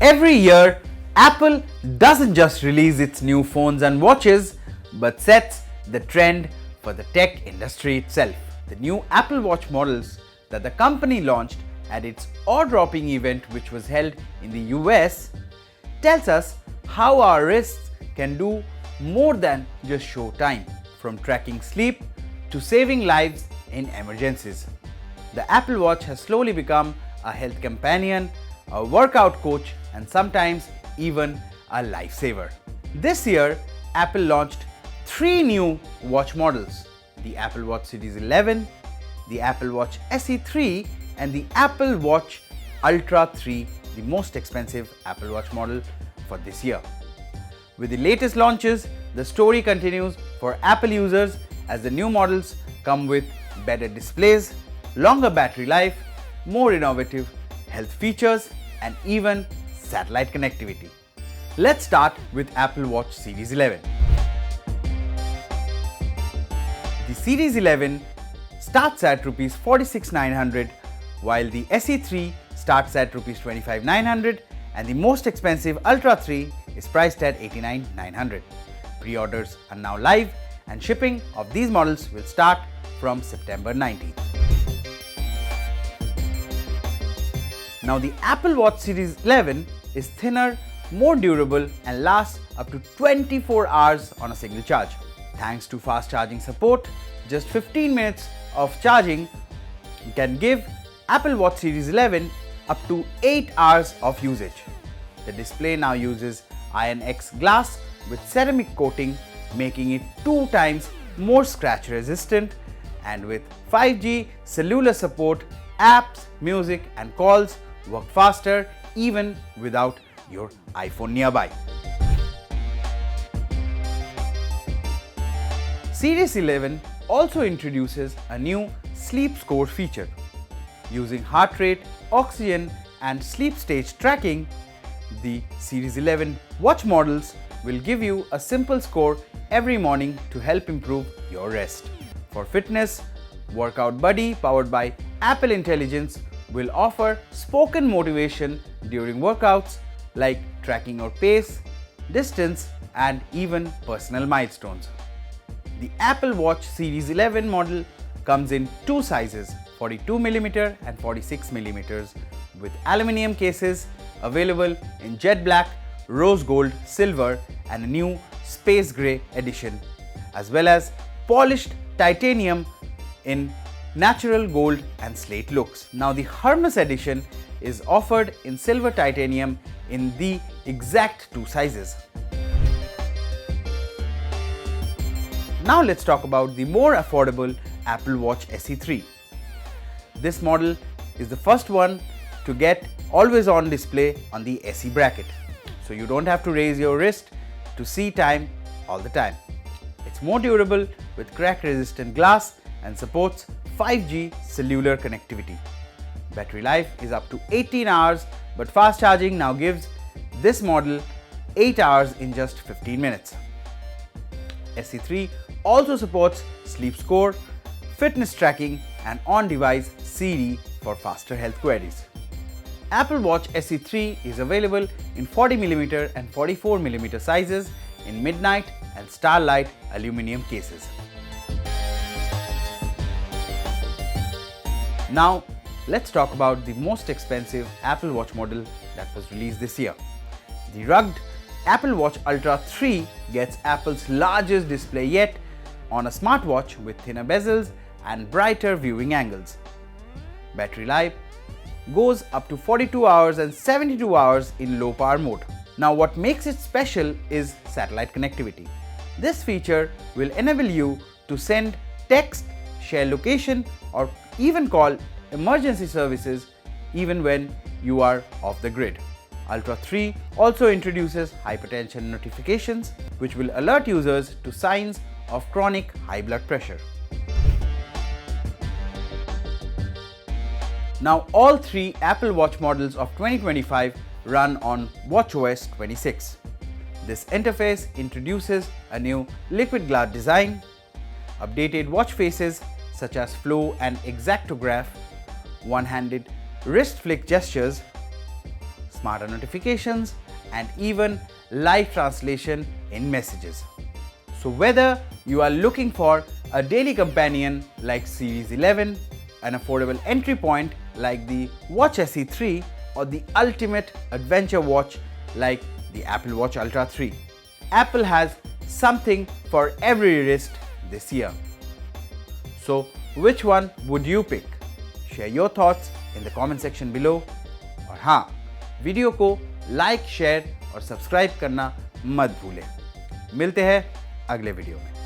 Every year, Apple doesn't just release its new phones and watches, but sets the trend for the tech industry itself. The new Apple Watch models that the company launched at its awe-dropping event, which was held in the US, tells us how our wrists can do more than just show time, from tracking sleep to saving lives in emergencies. The Apple Watch has slowly become a health companion, a workout coach, and sometimes even a lifesaver. This year, Apple launched 3 new watch models: the Apple Watch Series 11, the Apple Watch SE 3, and the Apple Watch Ultra 3, the most expensive Apple Watch model for this year. With the latest launches, the story continues for Apple users as the new models come with better displays, longer battery life, more innovative health features, and even satellite connectivity. Let's start with Apple Watch Series 11. The Series 11 starts at Rs 46,900, while the SE3 starts at Rs 25,900, and the most expensive Ultra 3 is priced at 89,900. Pre-orders are now live, and shipping of these models will start from September 19th. Now, the Apple Watch Series 11 is thinner, more durable, and lasts up to 24 hours on a single charge. Thanks to fast charging support, just 15 minutes of charging can give Apple Watch Series 11 up to 8 hours of usage. The display now uses INX glass with ceramic coating, making it 2 times more scratch resistant, and with 5G cellular support, apps, music, and calls work faster even without your iPhone nearby. Series 11 also introduces a new sleep score feature. Using heart rate, oxygen, and sleep stage tracking, the Series 11 watch models will give you a simple score every morning to help improve your rest. For fitness, Workout Buddy, powered by Apple Intelligence, will offer spoken motivation during workouts, like tracking your pace, distance, and even personal milestones. The Apple Watch Series 11 model comes in 2 sizes, 42mm and 46mm, with aluminium cases available in jet black, rose gold, silver, and a new space grey edition, as well as polished titanium in natural gold and slate looks. Now, the Hermes edition is offered in silver titanium in the exact 2 sizes. Now let's talk about the more affordable Apple Watch SE 3. This model is the first one to get always-on display on the SE bracket, so you don't have to raise your wrist to see time all the time. It's more durable with crack-resistant glass and supports 5G cellular connectivity. Battery life is up to 18 hours, but fast charging now gives this model 8 hours in just 15 minutes. SE3 also supports sleep score, fitness tracking, and on-device Siri for faster health queries. Apple Watch SE3 is available in 40mm and 44mm sizes in midnight and starlight aluminum cases. Now, let's talk about the most expensive Apple Watch model that was released this year. The rugged Apple Watch Ultra 3 gets Apple's largest display yet on a smartwatch with thinner bezels and brighter viewing angles. Battery life goes up to 42 hours and 72 hours in low power mode. Now, what makes it special is satellite connectivity. This feature will enable you to send text, share location, or even call emergency services even when you are off the grid. Ultra 3 also introduces hypertension notifications, which will alert users to signs of chronic high blood pressure. Now, all 3 Apple Watch models of 2025 run on watchOS 26. This interface introduces a new liquid glass design, updated watch faces such as flow and exactograph, one-handed wrist flick gestures, smarter notifications, and even live translation in messages. So whether you are looking for a daily companion like Series 11, an affordable entry point like the Watch SE 3, or the ultimate adventure watch like the Apple Watch Ultra 3, Apple has something for every wrist this year. So which one would you pick? Share your thoughts in the comment section below. और हाँ, video को like, share और subscribe करना मत भूलें। मिलते हैं अगले वीडियो में।